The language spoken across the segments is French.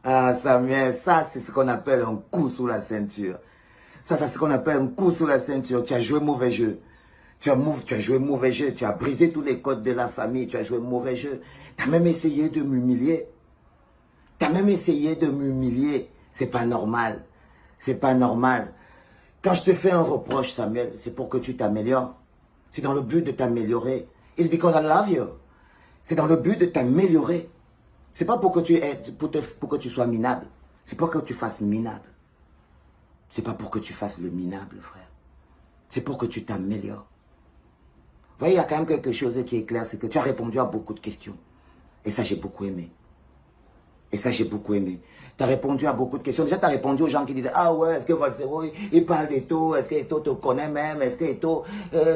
Ah, Samuel, ça, c'est ce qu'on appelle un coup sous la ceinture. Ça, c'est ce qu'on appelle un coup sous la ceinture. Tu as joué mauvais jeu. Tu as joué mauvais jeu. Tu as brisé tous les codes de la famille. Tu as joué mauvais jeu. Tu as même essayé de m'humilier. Tu as même essayé de m'humilier. C'est pas normal. C'est pas normal. Quand je te fais un reproche, Samuel, c'est pour que tu t'améliores. C'est dans le but de t'améliorer. It's because I love you. C'est dans le but de t'améliorer. C'est pas pour que tu aides, pour que tu sois minable. C'est pas pour que tu fasses minable. C'est pas pour que tu fasses le minable, frère. C'est pour que tu t'améliores. Vous voyez, il y a quand même quelque chose qui est clair, c'est que tu as répondu à beaucoup de questions. Et ça, j'ai beaucoup aimé. Et ça, j'ai beaucoup aimé. Tu as répondu à beaucoup de questions. Déjà, tu as répondu aux gens qui disaient, ah ouais, est-ce que Valsero, il parle d'Eto? Est-ce que Eto te connaît même? Est-ce que Eto,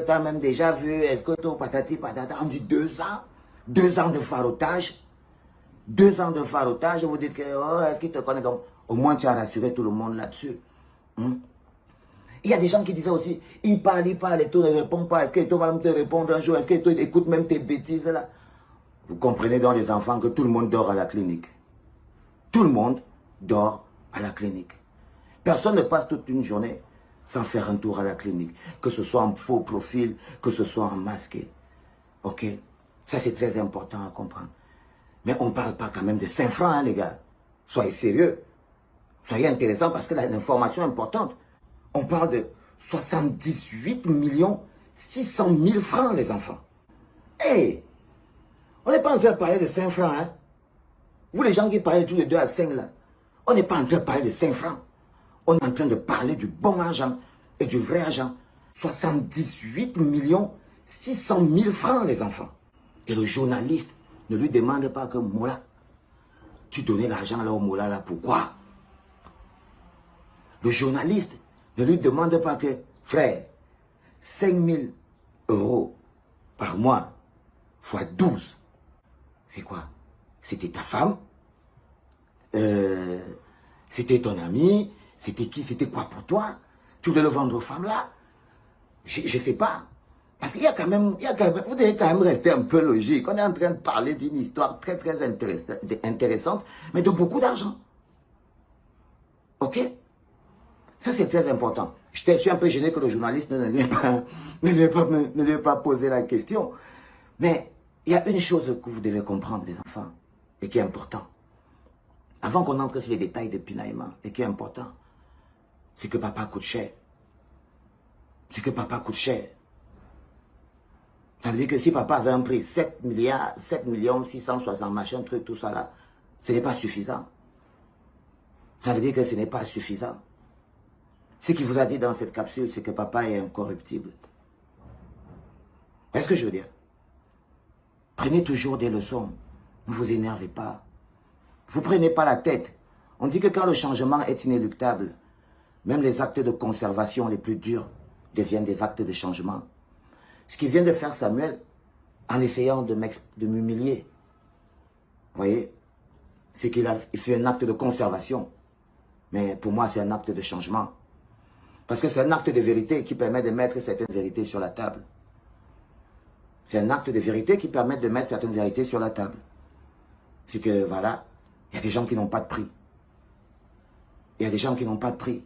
t'as même déjà vu? Est-ce que Eto, patati, patata, en dit 2 ans? 2 ans de farotage? 2 ans de farotage, vous dites que, oh, est-ce qu'il te connaît? Donc, au moins, tu as rassuré tout le monde là-dessus. Il y a des gens qui disaient aussi, il parle, et tout ne répond pas. Est-ce que Eto va même te répondre un jour? Est-ce que Eto écoute même tes bêtises là? Vous comprenez dans les enfants que tout le monde dort à la clinique. Tout le monde dort à la clinique. Personne ne passe toute une journée sans faire un tour à la clinique. Que ce soit en faux profil, que ce soit en masqué. Ok? Ça, c'est très important à comprendre. Mais on ne parle pas quand même de 5 francs, hein, les gars. Soyez sérieux. Soyez intéressants parce que l'information est importante. On parle de 78 600 000 francs, les enfants. Hey! On n'est pas en train de parler de 5 francs, hein? Vous, les gens qui parlent tous les 2 à 5, là, on n'est pas en train de parler de 5 francs. On est en train de parler du bon argent et du vrai argent. 78 600 000 francs, les enfants. Et le journaliste ne lui demande pas que, Mola, tu donnais l'argent là au Mola, là, pourquoi? Le journaliste ne lui demande pas que, frère, 5 000 € par mois, fois 12, c'est quoi? C'était ta femme? C'était ton ami? C'était qui? C'était quoi pour toi? Tu voulais le vendre aux femmes là? Je ne sais pas. Parce qu'il y a quand même, vous devez quand même rester un peu logique. On est en train de parler d'une histoire très très intéressante, mais de beaucoup d'argent. Ok? Ça c'est très important. Je suis un peu gêné que le journaliste ne lui ait pas posé la question. Mais il y a une chose que vous devez comprendre, les enfants, et qui est important. Avant qu'on entre sur les détails de pinaillement, et qui est important, c'est que papa coûte cher. C'est que papa coûte cher. Ça veut dire que si papa avait un prix 7 millions 660, machin, truc, tout ça là, ce n'est pas suffisant. Ça veut dire que ce n'est pas suffisant. Ce qu'il vous a dit dans cette capsule, c'est que papa est incorruptible. Est-ce que je veux dire? Prenez toujours des leçons. Ne vous énervez pas. Vous ne prenez pas la tête. On dit que quand le changement est inéluctable, même les actes de conservation les plus durs deviennent des actes de changement. Ce qu'il vient de faire Samuel, en essayant de m'humilier, vous voyez, c'est qu'il a fait un acte de conservation. Mais pour moi, c'est un acte de changement. Parce que c'est un acte de vérité qui permet de mettre certaines vérités sur la table. C'est un acte de vérité qui permet de mettre certaines vérités sur la table. C'est que, voilà, il y a des gens qui n'ont pas de prix. Il y a des gens qui n'ont pas de prix.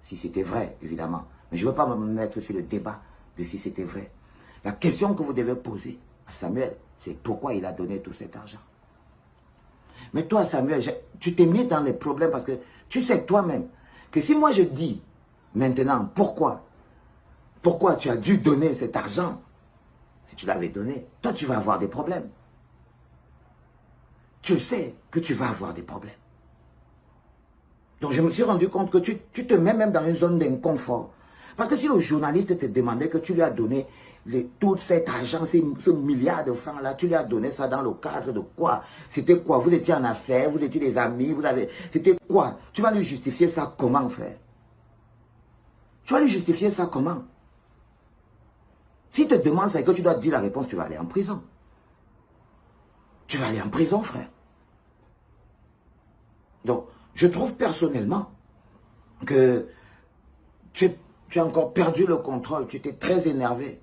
Si c'était vrai, évidemment. Mais je ne veux pas me mettre sur le débat de si c'était vrai. La question que vous devez poser à Samuel, c'est pourquoi il a donné tout cet argent. Mais toi, Samuel, tu t'es mis dans les problèmes parce que tu sais toi-même que si moi je dis maintenant pourquoi tu as dû donner cet argent, si tu l'avais donné, toi tu vas avoir des problèmes. Tu sais que tu vas avoir des problèmes. Donc je me suis rendu compte que tu te mets même dans une zone d'inconfort. Parce que si le journaliste te demandait que tu lui as donné tout cet argent, ce milliard de francs là, tu lui as donné ça dans le cadre de quoi? C'était quoi? Vous étiez en affaires, vous étiez des amis, c'était quoi? Tu vas lui justifier ça comment, frère? Tu vas lui justifier ça comment? S'il te demande ça et que tu dois te dire la réponse, tu vas aller en prison. Tu vas aller en prison, frère. Donc, je trouve personnellement que tu as encore perdu le contrôle. Tu étais très énervé.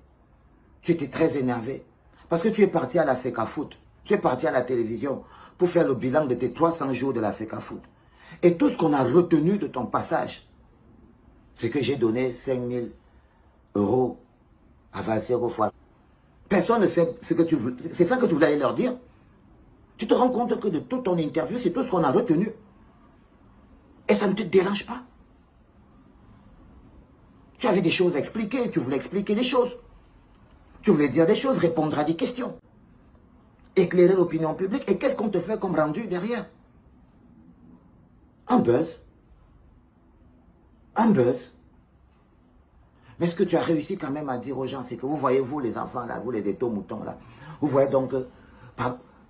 Tu étais très énervé. Parce que tu es parti à la FECA Foot. Tu es parti à la télévision pour faire le bilan de tes 300 jours de la FECAFOOT. Et tout ce qu'on a retenu de ton passage, c'est que j'ai donné 5 000 € à Valsero Foire. Personne ne sait ce que tu veux. C'est ça que tu voulais aller leur dire. Tu te rends compte que de toute ton interview, c'est tout ce qu'on a retenu. Et ça ne te dérange pas. Tu avais des choses à expliquer, tu voulais expliquer des choses. Tu voulais dire des choses, répondre à des questions. Éclairer l'opinion publique. Et qu'est-ce qu'on te fait comme rendu derrière? Un buzz. Un buzz. Mais ce que tu as réussi quand même à dire aux gens, c'est que vous voyez, vous les enfants, là, vous les étaux-moutons, là, vous voyez donc que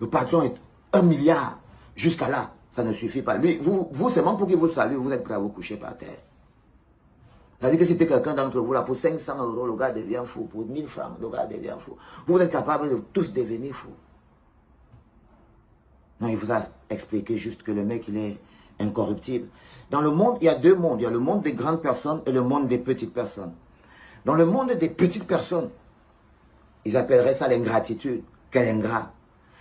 le patron est 1 milliard jusqu'à là. Ça ne suffit pas. Lui, vous seulement pour qu'il vous salue, vous êtes prêt à vous coucher par terre. C'est-à-dire que si c'était quelqu'un d'entre vous, là, pour 500 €, le gars devient fou. Pour 1000 francs, le gars devient fou. Vous êtes capable de tous devenir fous. Non, il vous a expliqué juste que le mec, il est incorruptible. Dans le monde, il y a deux mondes. Il y a le monde des grandes personnes et le monde des petites personnes. Dans le monde des petites personnes, ils appelleraient ça l'ingratitude. Quel ingrat.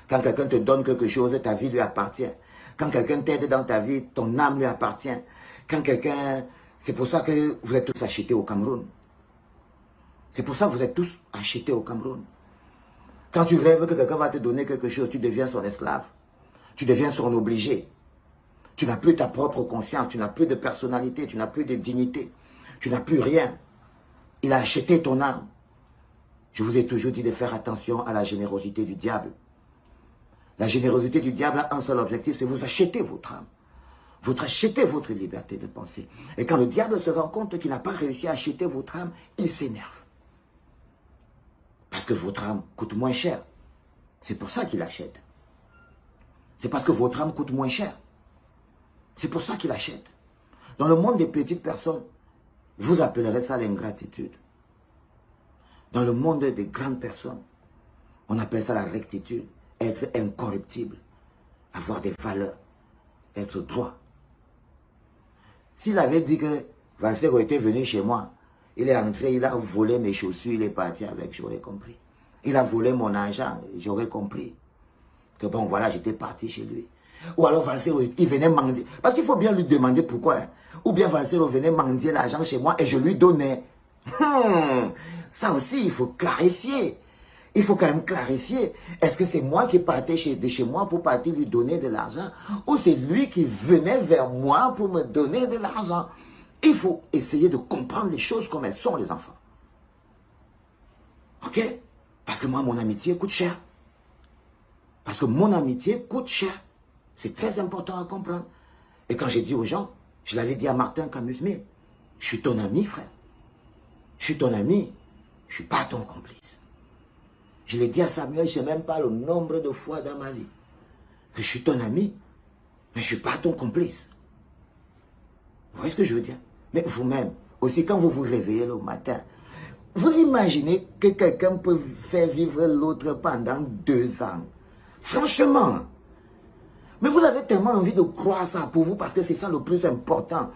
Quand quelqu'un te donne quelque chose, ta vie lui appartient. Quand quelqu'un t'aide dans ta vie, ton âme lui appartient. Quand quelqu'un... C'est pour ça que vous êtes tous achetés au Cameroun. C'est pour ça que vous êtes tous achetés au Cameroun. Quand tu rêves que quelqu'un va te donner quelque chose, tu deviens son esclave. Tu deviens son obligé. Tu n'as plus ta propre conscience, tu n'as plus de personnalité, tu n'as plus de dignité. Tu n'as plus rien. Il a acheté ton âme. Je vous ai toujours dit de faire attention à la générosité du diable. La générosité du diable a un seul objectif, c'est vous acheter votre âme. Vous achetez votre liberté de penser. Et quand le diable se rend compte qu'il n'a pas réussi à acheter votre âme, il s'énerve. Parce que votre âme coûte moins cher. C'est pour ça qu'il achète. C'est parce que votre âme coûte moins cher. C'est pour ça qu'il achète. Dans le monde des petites personnes, vous appellerez ça l'ingratitude. Dans le monde des grandes personnes, on appelle ça la rectitude. Être incorruptible. Avoir des valeurs. Être droit. S'il avait dit que Valsero était venu chez moi, il est entré, il a volé mes chaussures, il est parti avec, j'aurais compris. Il a volé mon argent, j'aurais compris. Que bon, voilà, j'étais parti chez lui. Ou alors Valsero, il venait mendier. Parce qu'il faut bien lui demander pourquoi. Hein. Ou bien Valsero venait mendier l'argent chez moi et je lui donnais. Ça aussi, il faut clarifier. Il faut quand même clarifier. Est-ce que c'est moi qui partais de chez moi pour partir lui donner de l'argent? Ou c'est lui qui venait vers moi pour me donner de l'argent? Il faut essayer de comprendre les choses comme elles sont, les enfants. Ok? Parce que moi, mon amitié coûte cher. Parce que mon amitié coûte cher. C'est très important à comprendre. Et quand j'ai dit aux gens, je l'avais dit à Martin Camusmil, je suis ton ami, frère. Je suis ton ami. Je ne suis pas ton complice. Je l'ai dit à Samuel, je ne sais même pas le nombre de fois dans ma vie que je suis ton ami, mais je ne suis pas ton complice. Vous voyez ce que je veux dire? Mais vous-même, aussi quand vous vous réveillez le matin, vous imaginez que quelqu'un peut faire vivre l'autre pendant 2 ans? Franchement. Mais vous avez tellement envie de croire ça pour vous parce que c'est ça le plus important.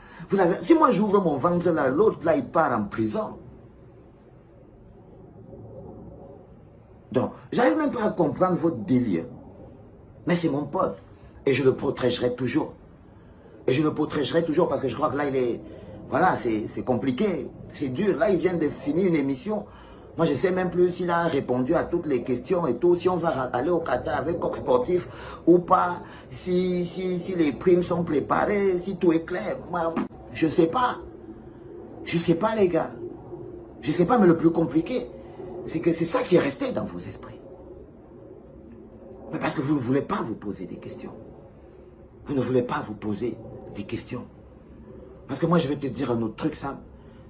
Si moi j'ouvre mon ventre là, l'autre là il part en prison. Donc, j'arrive même pas à comprendre votre délire. Mais c'est mon pote. Et je le protégerai toujours. Et je le protégerai toujours parce que je crois que là, il est... Voilà, c'est compliqué. C'est dur. Là, il vient de finir une émission. Moi, je ne sais même plus s'il a répondu à toutes les questions et tout. Si on va aller au Qatar avec Coq Sportif ou pas. Si les primes sont préparées, si tout est clair. Moi, je ne sais pas. Je ne sais pas, les gars. Je ne sais pas, mais le plus compliqué... c'est que c'est ça qui est resté dans vos esprits. Mais parce que vous ne voulez pas vous poser des questions. Vous ne voulez pas vous poser des questions. Parce que moi, je vais te dire un autre truc, Sam.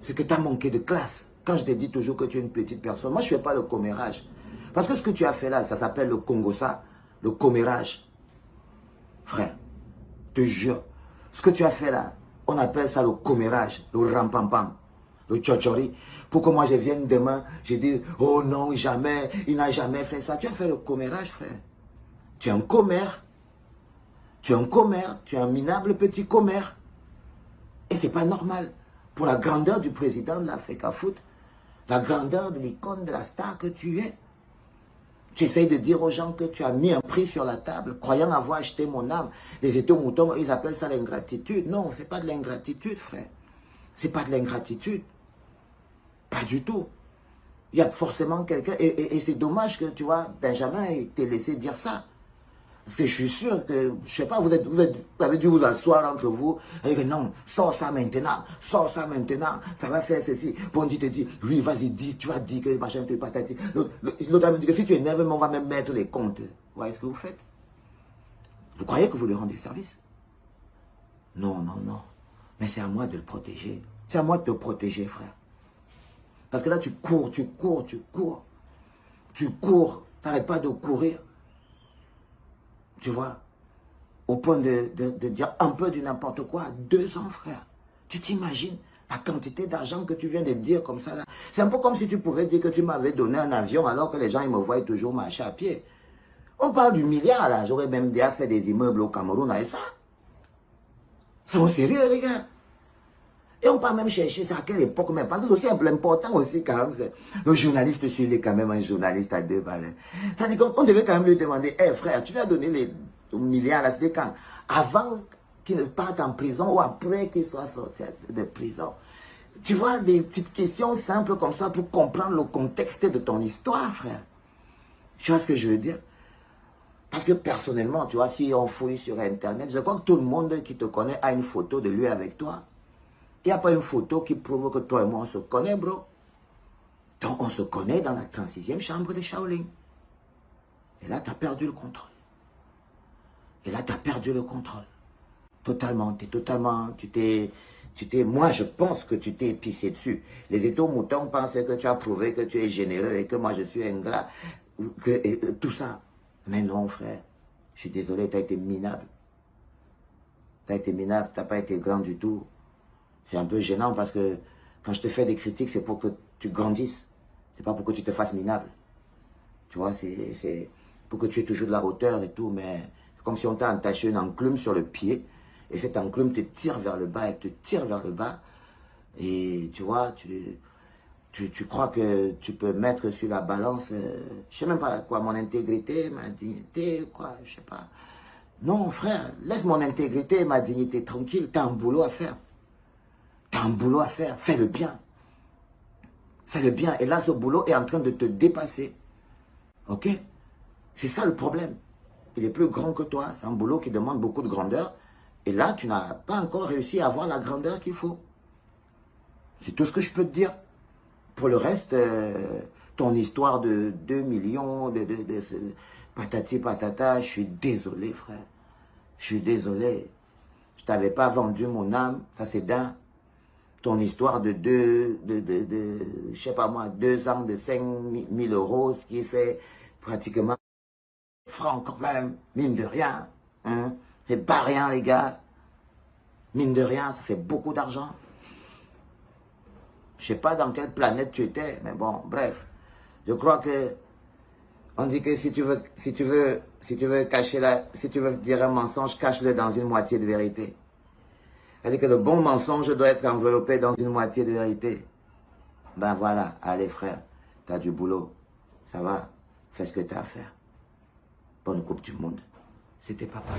C'est que tu as manqué de classe. Quand je te dis toujours que tu es une petite personne, moi, je ne fais pas le commérage. Parce que ce que tu as fait là, ça s'appelle le Congossa, le commérage. Frère, je te jure, ce que tu as fait là, on appelle ça le commérage, le rampampam. Le tchotchori, pour que moi je vienne demain, je dis, oh non, jamais, il n'a jamais fait ça. Tu as fait le commérage, frère. Tu es un commère. Tu es un commère, tu es un minable petit commère. Et c'est pas normal. Pour la grandeur du président de la FECAFOOT, la grandeur de l'icône de la star que tu es. Tu essayes de dire aux gens que tu as mis un prix sur la table, croyant avoir acheté mon âme. Les éthiomoutons, ils appellent ça l'ingratitude. Non, c'est pas de l'ingratitude, frère. C'est pas de l'ingratitude. Pas du tout. Il y a forcément quelqu'un, et c'est dommage que, tu vois, Benjamin t'ait laissé dire ça. Parce que je suis sûr que, je sais pas, vous avez dû vous asseoir entre vous, et dire non, sors ça maintenant, ça va faire ceci. Bon, tu te dis, oui, vas-y, dis, tu vas dire que machin, tu es patati. L'autre me dit que si tu es énervé, on va même mettre les comptes. Vous voyez ce que vous faites? Vous croyez que vous lui rendez service? Non, non, non. Mais c'est à moi de le protéger. C'est à moi de te protéger, frère. Parce que là, tu cours, tu n'arrêtes pas de courir. Tu vois, au point de dire un peu du n'importe quoi à 2 ans, frère. Tu t'imagines la quantité d'argent que tu viens de dire comme ça là. C'est un peu comme si tu pouvais dire que tu m'avais donné un avion alors que les gens ils me voient toujours marcher à pied. On parle du milliard là. J'aurais même déjà fait des immeubles au Cameroun avec ça. C'est au sérieux, les gars. Et on peut même chercher ça à quelle époque même. Parce que c'est aussi important aussi quand même. Le journaliste, il est quand même un journaliste à 2 balles. C'est-à-dire qu'on devait quand même lui demander, hé frère, tu lui as donné les milliards là, c'était quand? Avant qu'il ne parte en prison ou après qu'il soit sorti de prison. Tu vois, des petites questions simples comme ça pour comprendre le contexte de ton histoire, frère. Tu vois ce que je veux dire? Parce que personnellement, tu vois, si on fouille sur Internet, je crois que tout le monde qui te connaît a une photo de lui avec toi. Il n'y a pas une photo qui prouve que toi et moi, on se connaît, bro. Donc, on se connaît dans la 36e chambre de Shaolin. Et là, tu as perdu le contrôle. Totalement. Moi, je pense que tu t'es pissé dessus. Les éthiomoutons pensent que tu as prouvé que tu es généreux et que moi, je suis ingrat. Tout ça. Mais non, frère. Je suis désolé, tu as été minable. Tu n'as pas été grand du tout. C'est un peu gênant parce que quand je te fais des critiques, c'est pour que tu grandisses. C'est pas pour que tu te fasses minable. Tu vois, c'est pour que tu aies toujours de la hauteur et tout, mais c'est comme si on t'a attaché une enclume sur le pied et cette enclume te tire vers le bas et te tire vers le bas. Et tu vois, tu crois que tu peux mettre sur la balance, je sais même pas quoi, mon intégrité, ma dignité, quoi, je sais pas. Non, frère, laisse mon intégrité et ma dignité tranquille, t'as un boulot à faire. Fais le bien. Fais le bien. Et là, ce boulot est en train de te dépasser. Ok? C'est ça le problème. Il est plus grand que toi. C'est un boulot qui demande beaucoup de grandeur. Et là, tu n'as pas encore réussi à avoir la grandeur qu'il faut. C'est tout ce que je peux te dire. Pour le reste, ton histoire de 2 millions, patati patata, je suis désolé, frère. Je suis désolé. Je t'avais pas vendu mon âme. Ça, c'est d'un. Ton histoire de je sais pas moi, 2 ans de 5 000 euros, ce qui fait pratiquement francs quand même, mine de rien. Hein? C'est pas rien, les gars. Mine de rien, ça fait beaucoup d'argent. Je sais pas dans quelle planète tu étais, mais bon, bref. Je crois que on dit que si tu veux dire un mensonge, cache-le dans une moitié de vérité. C'est-à-dire que le bon mensonge doit être enveloppé dans une moitié de vérité. Ben voilà, allez frère, tu as du boulot, ça va, fais ce que tu as à faire. Bonne Coupe du Monde, c'était Papa.